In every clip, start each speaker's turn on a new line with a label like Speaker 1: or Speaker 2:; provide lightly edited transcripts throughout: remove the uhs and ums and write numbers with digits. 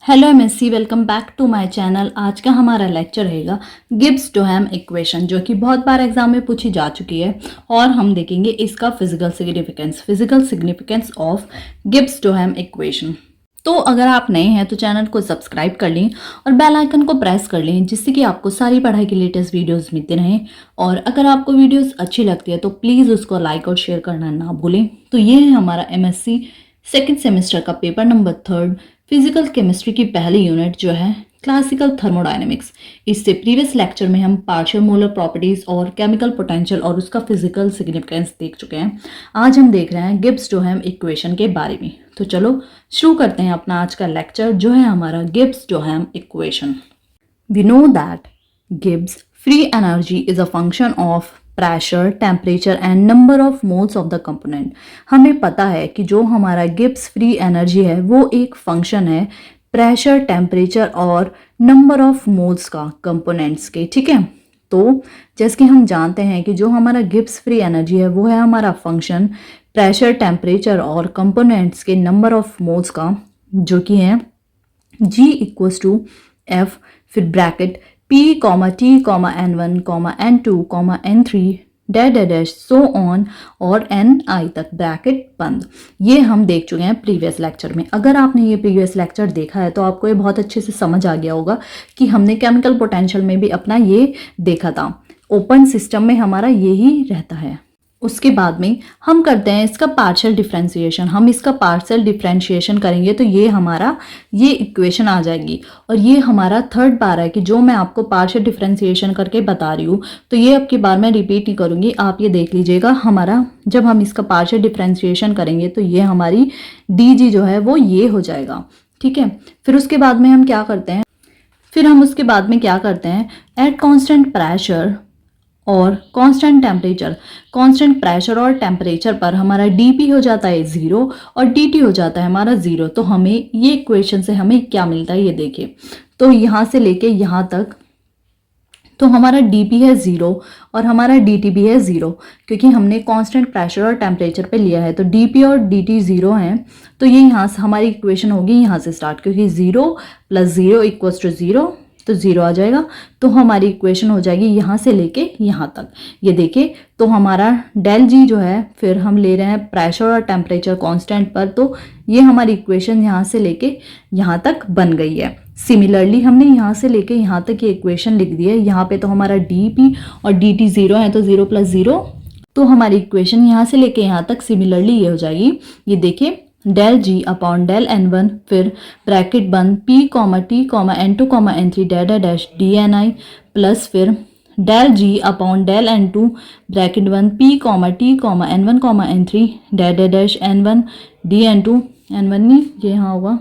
Speaker 1: Hello MSc, welcome back to my channel. आज का हमारा लेक्चर रहेगा गिब्स-डोहम इक्वेशन, जो कि बहुत बार एग्जाम में पूछी जा चुकी है और हम देखेंगे इसका फिजिकल सिग्निफिकेंस ऑफ गिब्स-डोहम इक्वेशन। तो अगर आप नए हैं तो चैनल को सब्सक्राइब कर लें और बेल आइकन को प्रेस कर लें, जिससे कि आपको सारी पढ़ाई की लेटेस्ट वीडियोस मिलते रहें। और अगर आपको वीडियोस अच्छी लगती है तो प्लीज़ उसको लाइक और शेयर करना ना भूलें। तो ये है हमारा एमएससी सेकेंड सेमेस्टर का पेपर नंबर 3 फिजिकल केमिस्ट्री की पहली यूनिट, जो है क्लासिकल थर्मोडायनेमिक्स। इससे प्रीवियस लेक्चर में हम पार्शियल मोलर प्रॉपर्टीज और केमिकल पोटेंशियल और उसका फिजिकल सिग्निफिकेंस देख चुके हैं। आज हम देख रहे हैं गिब्स-डोहम इक्वेशन के बारे में। तो चलो शुरू करते हैं अपना आज का लेक्चर, जो है हमारा Gibbs Duhem equation. We know that Gibbs free energy is a function of pressure, temperature and number of moles of the component. हमें पता है कि जो हमारा गिब्स फ्री एनर्जी है वो एक फंक्शन है प्रेशर, टेम्परेचर और नंबर ऑफ मोल्स का कंपोनेंट्स के। ठीक है, तो जैसे कि हम जानते हैं कि जो हमारा गिब्स फ्री एनर्जी है वो है हमारा फंक्शन प्रेशर, टेम्परेचर और कंपोनेंट्स के नंबर ऑफ मोल्स का, जो कि है G इक्वल्स टू F, फिर bracket P, T, N1, N2, N3 dash so on और Ni तक ब्रैकेट बंद। ये हम देख चुके हैं प्रीवियस लेक्चर में। अगर आपने ये प्रीवियस लेक्चर देखा है तो आपको ये बहुत अच्छे से समझ आ गया होगा कि हमने केमिकल पोटेंशियल में भी अपना ये देखा था। ओपन सिस्टम में हमारा यही रहता है। उसके बाद में हम करते हैं इसका पार्शियल डिफरेंशिएशन। हम इसका पार्शियल डिफरेंशिएशन करेंगे तो ये हमारा ये इक्वेशन आ जाएगी। और ये हमारा थर्ड बार है कि जो मैं आपको पार्शियल डिफरेंशिएशन करके बता रही हूँ, तो ये अब की बार मैं रिपीट नहीं करूँगी, आप ये देख लीजिएगा। हमारा जब हम इसका पार्शियल डिफरेंशिएशन करेंगे तो ये हमारी डी जो है वो ये हो जाएगा। ठीक है, फिर उसके बाद में हम क्या करते हैं, एट कांस्टेंट प्रेशर और कांस्टेंट प्रेशर और टेम्परेचर पर हमारा dp हो जाता है 0 और dt हो जाता है हमारा 0। तो हमें ये इक्वेशन से हमें क्या मिलता है ये देखिए। तो यहाँ से लेके यहाँ तक तो हमारा dp है 0 और हमारा dt भी है 0, क्योंकि हमने कांस्टेंट प्रेशर और टेम्परेचर पे लिया है। तो dp और dt 0 हैं, तो ये यहाँ से हमारी इक्वेशन होगी यहाँ से स्टार्ट, क्योंकि 0 + 0 इक्वल्स टू 0, तो 0 आ जाएगा। तो हमारी इक्वेशन हो जाएगी यहाँ से लेके यहाँ तक। ये देखिए, तो हमारा डेल जी जो है, फिर हम ले रहे हैं प्रेशर और टेम्परेचर कांस्टेंट पर, तो ये हमारी इक्वेशन यहाँ से लेके यहाँ तक बन गई है। सिमिलरली हमने यहाँ से लेके यहाँ तक ये इक्वेशन लिख दी है। यहाँ पे तो हमारा डी और डी टी 0 है, तो 0 + 0, तो हमारी इक्वेशन यहाँ से लेके यहाँ तक सिमिलरली ये हो जाएगी। ये देखिए, del G upon del N1, फिर ब्रैकेट बंद P, T, N2, N3 dash DNi, plus फिर del G upon del N2 bracket बंद P, T, N1, N3 dash N1 DN2, N1 नहीं, ये यहाँ होगा,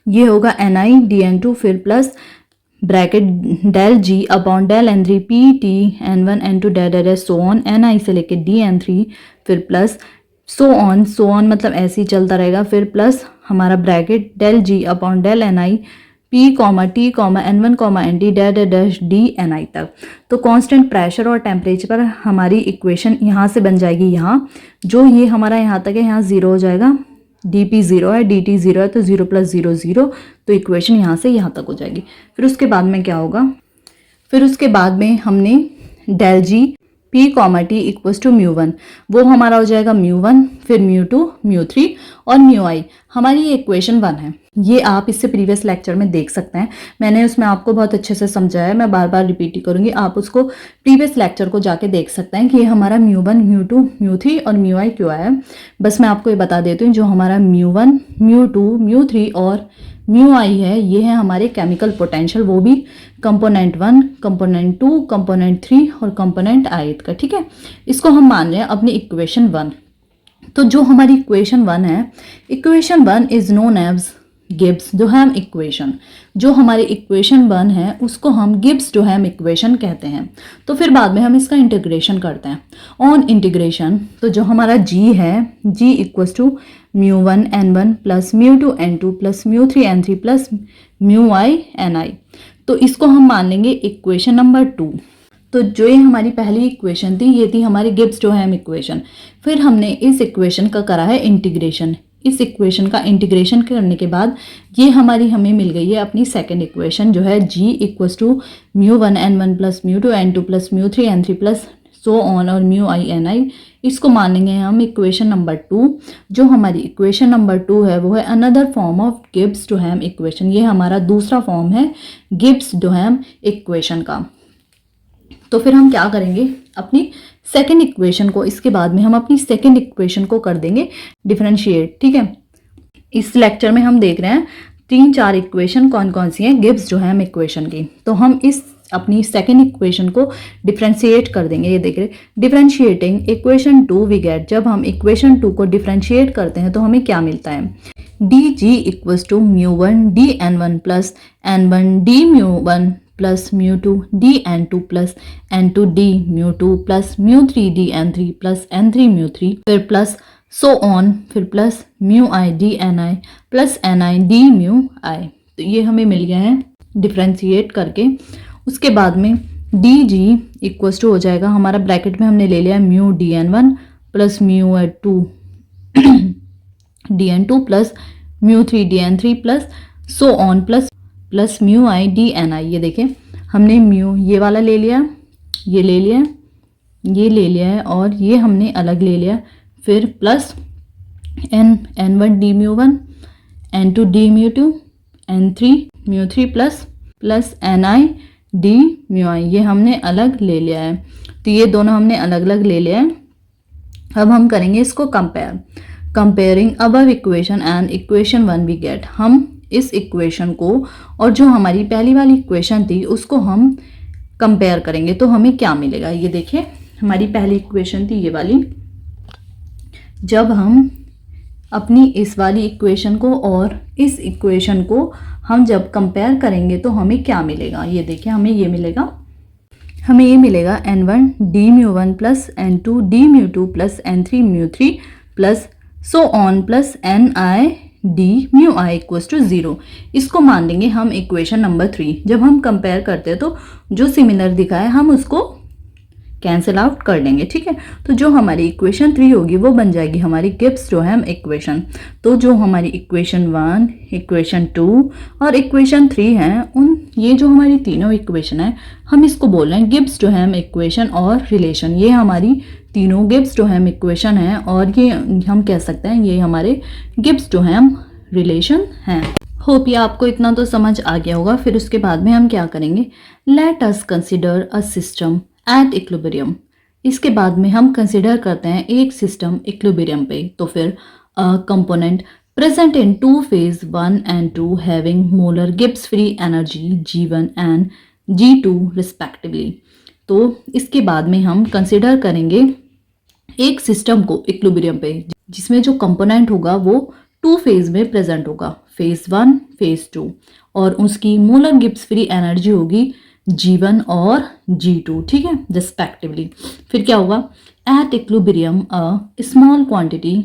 Speaker 1: ये होगा Ni DN2, फिर plus bracket del G upon del N3 P, T, N1, N2 dash so on Ni से लेके DN3, फिर प्लस सो ऑन मतलब ऐसे ही चलता रहेगा। फिर प्लस हमारा bracket del G upon del Ni P, T, N1, N3 dash DNi तक। तो कांस्टेंट प्रेशर और टेम्परेचर पर हमारी इक्वेशन यहाँ से बन जाएगी। यहाँ जो ये हमारा यहाँ तक है, यहाँ 0 हो जाएगा, dp 0 है, dt 0 है, तो 0 + 0 0, तो इक्वेशन यहाँ से यहाँ तक हो जाएगी। फिर उसके बाद में क्या होगा, फिर उसके बाद में हमने del G P, T equals to μ1, वो हमारा हो जाएगा μ1, फिर μ2, μ3 और μi। हमारी ये इक्वेशन 1 है। ये आप इससे प्रीवियस लेक्चर में देख सकते हैं, मैंने उसमें आपको बहुत अच्छे से समझाया है, मैं बार बार रिपीट ही करूँगी। आप उसको प्रीवियस लेक्चर को जाके देख सकते हैं कि ये हमारा μ1, μ2, μ3 और μi क्यों आया है। बस मैं आपको ये बता देती हूँ, जो हमारा μ1, μ2, μ3 और μi है, ये है हमारे केमिकल पोटेंशियल, वो भी कंपोनेंट 1, कंपोनेंट 2, कंपोनेंट 3 और कंपोनेंट ith का। ठीक है, इसको हम मान रहे हैं अपनी इक्वेशन 1। तो जो हमारी इक्वेशन 1 है, equation 1 is known as Gibbs Duhem equation. जो हमारी इक्वेशन 1 है उसको हम गिब्स-डोहम इक्वेशन कहते हैं। तो फिर बाद में हम इसका इंटीग्रेशन करते हैं। ऑन इंटीग्रेशन, तो जो हमारा g है, g equals to μ1 n1 plus μ2 n2 plus μ3 n3 plus μi ni। तो इसको हम मान लेंगे इक्वेशन नंबर 2। तो जो ये हमारी पहली इक्वेशन थी ये थी हमारी गिब्स डोहम इक्वेशन। फिर हमने इस इक्वेशन का करा है इंटीग्रेशन। इस इक्वेशन का इंटीग्रेशन करने के बाद ये हमें मिल गई है अपनी सेकंड इक्वेशन जो है g equals to μ1 n1 plus μ2 n2 plus μ3 n3 plus so on और म्यू आई एन आई। इसको मान लेंगे हम इक्वेशन नंबर 2। जो हमारी इक्वेशन नंबर 2 है वो है another form of Gibbs Duhem equation. ये हमारा दूसरा फॉर्म है गिब्स डोहम इक्वेशन का। तो फिर हम क्या करेंगे, अपनी सेकेंड इक्वेशन को, इसके बाद में हम अपनी सेकेंड इक्वेशन को कर देंगे डिफरेंशिएट। ठीक है, इस लेक्चर में हम देख रहे हैं 3-4 इक्वेशन कौन कौन सी हैं गिब्स डोहम इक्वेशन की। तो हम इस अपनी सेकेंड इक्वेशन को डिफरेंशिएट कर देंगे। ये देख रहे डिफरेंशिएटिंग इक्वेशन 2 वी गेट। जब हम इक्वेशन 2 को डिफरेंशिएट करते हैं तो हमें क्या मिलता है, D G equals to μ1 D n1 plus n1 D μ1 plus μ2 D n2 plus n2 D μ2 plus μ3 D n3 plus n3 μ3, फिर प्लस सो ऑन, फिर plus mu I D N I plus N I D mu I. तो ये हमें मिल गया है differentiate करके। उसके बाद में डी जी इक्वल्स टू हो जाएगा हमारा, ब्रैकेट में हमने ले लिया mu D N one plus mu two D N two plus mu three D N three plus so on plus mu I D N I. ये देखें हमने म्यू ये वाला ले लिया, ये ले लिया, ये ले लिया है और ये हमने अलग ले लिया, फिर plus N one D mu one, N two D mu two, N three mu three plus N I D mu I, ये हमने अलग ले लिया है। तो ये दोनों हमने अलग अलग ले लिया है। अब हम करेंगे इसको comparing above equation and equation 1 we get. हम इस इक्वेशन को और जो हमारी पहली वाली इक्वेशन थी उसको हम कंपेयर करेंगे तो हमें क्या मिलेगा। ये देखिए हमारी पहली इक्वेशन थी ये वाली, जब हम अपनी इस वाली इक्वेशन को और इस इक्वेशन को हम जब कंपेयर करेंगे तो हमें क्या मिलेगा। ये देखिए हमें ये मिलेगा n1 D mu one plus n2 D mu two plus n3 mu three plus so on plus N I D mu I equals to 0। इसको मान लेंगे हम इक्वेशन नंबर 3। जब हम कंपेयर करते हैं तो जो सिमिलर दिखा है हम उसको कैंसिल आउट कर लेंगे। ठीक है, तो जो हमारी इक्वेशन 3 होगी वो बन जाएगी हमारी गिब्स डोहम इक्वेशन। तो जो हमारी इक्वेशन 1, इक्वेशन 2 और इक्वेशन 3 हैं, ये जो हमारी तीनों इक्वेशन है हम इसको बोल रहे हैं गिब्स डोहम इक्वेशन और रिलेशन। ये हमारी तीनों गिब्स डोहम इक्वेशन है और ये हम कह सकते हैं ये हमारे गिब्स डोहम रिलेशन हैं। होप ये आपको इतना तो समझ आ गया होगा। फिर उसके बाद में हम क्या करेंगे, let us consider a system at equilibrium. इसके बाद में हम कंसिडर करते हैं एक सिस्टम इक्विलिब्रियम पे। तो फिर component present in 2 phase 1 and 2 having molar Gibbs free energy G1 and G2 respectively. तो इसके बाद में हम कंसिडर करेंगे एक सिस्टम को इक्विलिब्रियम पे जिसमें जो कंपोनेंट होगा वो 2 फेज में प्रेजेंट होगा, फेज 1 फेज 2, और उसकी मोलर गिब्स फ्री एनर्जी होगी G1 और G2। ठीक है, रिस्पेक्टिवली। फिर क्या होगा, at equilibrium a small quantity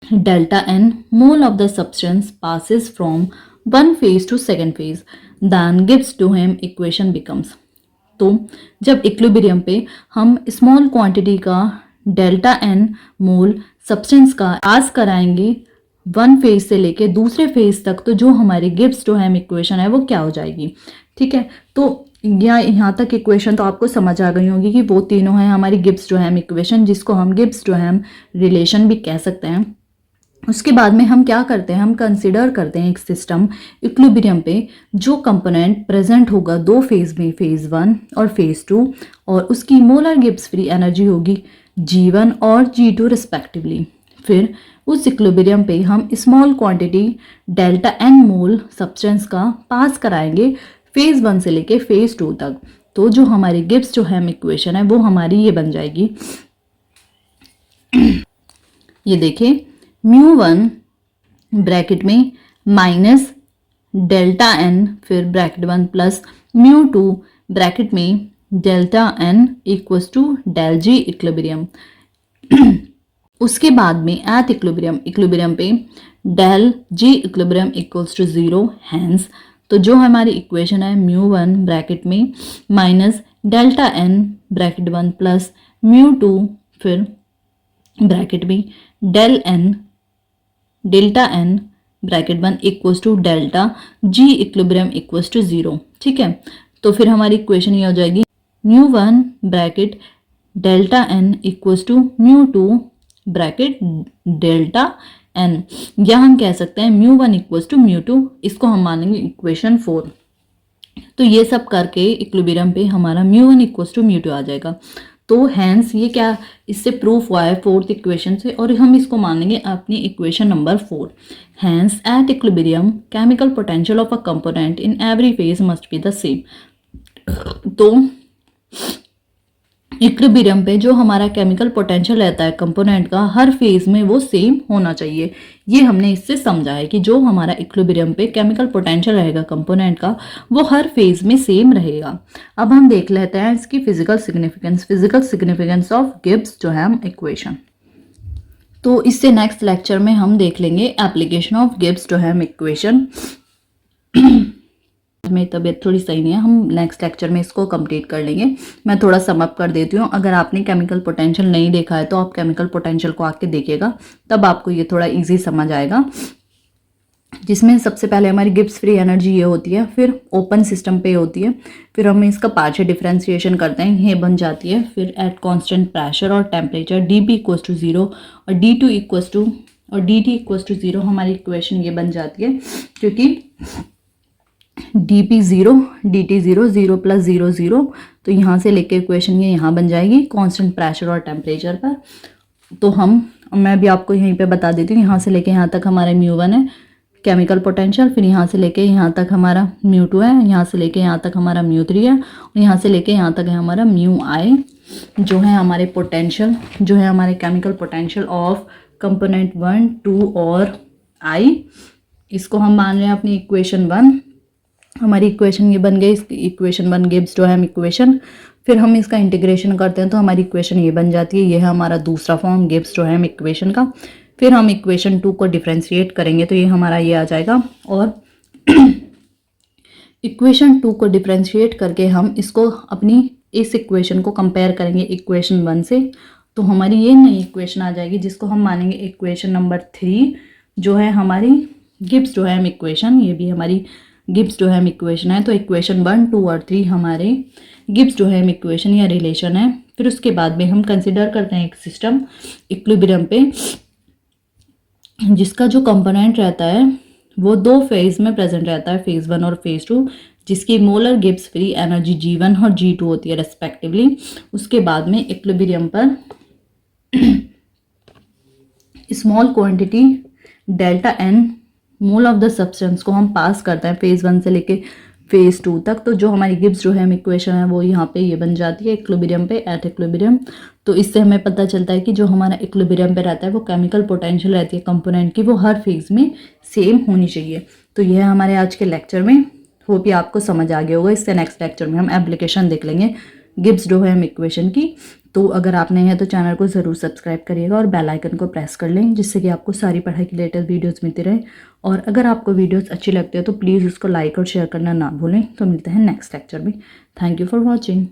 Speaker 1: delta N mole of the substance passes from one phase to second phase, then Gibbs Duhem equation becomes. तो जब इक्विलिब्रियम पे हम स्मॉल क्वांटिटी का डेल्टा एन मोल सब्सटेंस का पास कराएंगे वन फेज से लेके दूसरे फेज तक, तो जो हमारी गिब्स डोहम इक्वेशन है वो क्या हो जाएगी। ठीक है, तो यहाँ तक इक्वेशन तो आपको समझ आ गई होगी कि वो तीनों हैं हमारी गिब्स डोहम इक्वेशन, जिसको हम गिब्स डोहम रिलेशन भी कह सकते हैं। उसके बाद में हम क्या करते हैं, हम कंसिडर करते हैं एक सिस्टम इक्विलिब्रियम पे जो कंपोनेंट प्रेजेंट होगा 2 फेज में, फेज 1 और फेज 2, और उसकी मोलर गिब्स फ्री एनर्जी होगी G1 और G2 रिस्पेक्टिवली। फिर उस इक्विलिब्रियम पे हम small quantity delta N mole substance का पास कराएंगे फेज 1 से लेके फेज 2 तक। तो जो हमारी गिब्स डोहम इक्वेशन है वो हमारी ये बन जाएगी। ये देखिए μ1 ब्रैकेट में माइनस डेल्टा एन, फिर ब्रैकेट 1 प्लस μ2 ब्रैकेट में delta N equals to del G equilibrium. उसके बाद में एट इक्विलिब्रियम पे del G equilibrium equals to 0, hence. तो जो हमारी इक्वेशन है μ1 ब्रैकेट में minus delta N bracket 1 plus mu 2 फिर ब्रैकेट में delta N bracket 1 equals to delta G equilibrium equals to 0। ठीक है, तो फिर हमारी इक्वेशन ये हो जाएगी mu 1 bracket delta N equals to mu 2 bracket delta n, या हम कह सकते हैं म्यू 1 इक्वल्स टू म्यू 2, इसको हम मानेंगे इक्वेशन 4। तो ये सब करके इक्विलिब्रियम पे हमारा म्यू 1 इक्वल्स टू म्यू 2 आ जाएगा। तो हैंस ये क्या इससे प्रूफ हुआ है फोर्थ इक्वेशन से, और हम इसको मानेंगे अपनी equation number 4। Hence at equilibrium chemical potential of a component in every phase must be the same. तो इक्विलिब्रियम पे जो हमारा केमिकल पोटेंशियल रहता है कंपोनेंट का, हर फेज में वो सेम होना चाहिए। ये हमने इससे समझा है कि जो हमारा इक्विलिब्रियम पे केमिकल पोटेंशियल रहेगा कंपोनेंट का, वो हर फेज में सेम रहेगा। अब हम देख लेते हैं इसकी physical significance of Gibbs Duhem equation. तो इससे नेक्स्ट लेक्चर में हम देख लेंगे application of Gibbs Duhem equation. मेरी तबीयत थोड़ी सही नहीं है, हम नेक्स्ट लेक्चर में इसको कंप्लीट कर लेंगे। मैं थोड़ा सम अप कर देती हूँ। अगर आपने केमिकल पोटेंशियल नहीं देखा है तो आप केमिकल पोटेंशियल को आके देखिएगा, तब आपको ये थोड़ा इजी समझ आएगा। जिसमें सबसे पहले हमारी गिब्स फ्री एनर्जी ये होती है, फिर ओपन सिस्टम पे होती है, फिर हम इसका पार्शियल डिफरेंशिएशन करते हैं, ये बन जाती है। फिर एट कांस्टेंट प्रेशर और टेम्परेचर dP इक्वल्स टू 0 और d2 इक्वल्स टू और dt इक्वल्स टू 0, हमारी इक्वेशन ये बन जाती है, क्योंकि dP 0 dt 0 0 प्लस 0 0, तो यहाँ से लेके इक्वेशन ये यहाँ बन जाएगी कांस्टेंट प्रेशर और टेम्परेचर पर। तो मैं भी आपको यहीं पे बता देती हूँ, यहाँ से लेके यहाँ तक हमारा म्यू 1 है केमिकल पोटेंशियल, फिर यहाँ से लेके यहाँ तक हमारा म्यू 2 है, यहाँ से लेके यहाँ तक हमारा म्यू 3 है, और यहाँ से लेके यहाँ तक है हमारा म्यू i, जो है हमारे पोटेंशियल, जो है हमारे केमिकल पोटेंशियल ऑफ कंपोनेंट 1 2 और i। इसको हम मान रहे हैं अपनी इक्वेशन 1। हमारी इक्वेशन ये बन गई, इक्वेशन 1 गिब्स डोहम इक्वेशन। फिर हम इसका इंटीग्रेशन करते हैं तो हमारी इक्वेशन ये बन जाती है, ये है हमारा दूसरा फॉर्म गिब्स डोहम इक्वेशन का। फिर हम इक्वेशन 2 को डिफरेंशिएट करेंगे तो ये हमारा ये आ जाएगा, और इक्वेशन 2 को डिफरेंशिएट करके हम इसको अपनी इस इक्वेशन को कंपेयर करेंगे इक्वेशन 1 से, तो हमारी ये नई इक्वेशन आ जाएगी, जिसको हम मानेंगे इक्वेशन नंबर 3, जो है हमारी गिब्स डोहम इक्वेशन। ये भी हमारी गिब्स डोहम इक्वेशन है। तो इक्वेशन 1 2 और 3 हमारे गिब्स डोहम इक्वेशन या रिलेशन है। फिर उसके बाद में हम कंसिडर करते हैं एक सिस्टम इक्विलिब्रियम पे, जिसका जो कंपोनेंट रहता है वो 2 फेज में प्रेजेंट रहता है, फेज 1 और फेज 2, जिसकी molar Gibbs free energy G1 और G2 होती है रेस्पेक्टिवली। उसके बाद में इक्विलिब्रियम पर small quantity delta N mole of the substance को हम पास करते हैं फेज 1 से लेके फेज 2 तक। तो जो हमारी गिब्स डोहम इक्वेशन है वो यहाँ पे ये बन जाती है इक्विलिब्रियम पे, एट इक्विलिब्रियम। तो इससे हमें पता चलता है कि जो हमारा इक्विलिब्रियम पे रहता है वो केमिकल पोटेंशियल रहती है कंपोनेंट की, वो हर फेज में सेम होनी चाहिए। तो यह है हमारे आज के लेक्चर में, होप ये आपको समझ आ गया होगा। इससे नेक्स्ट लेक्चर में हम एप्लीकेशन देख लेंगे गिब्स डोहम इक्वेशन की। तो अगर आप नए हैं तो चैनल को ज़रूर सब्सक्राइब करिएगा और बेल आइकन को प्रेस कर लें, जिससे कि आपको सारी पढ़ाई की लेटेस्ट वीडियोस मिलती रहे। और अगर आपको वीडियोस अच्छी लगती है तो प्लीज़ उसको लाइक और शेयर करना ना भूलें। तो मिलते हैं नेक्स्ट लेक्चर में। Thank you for watching.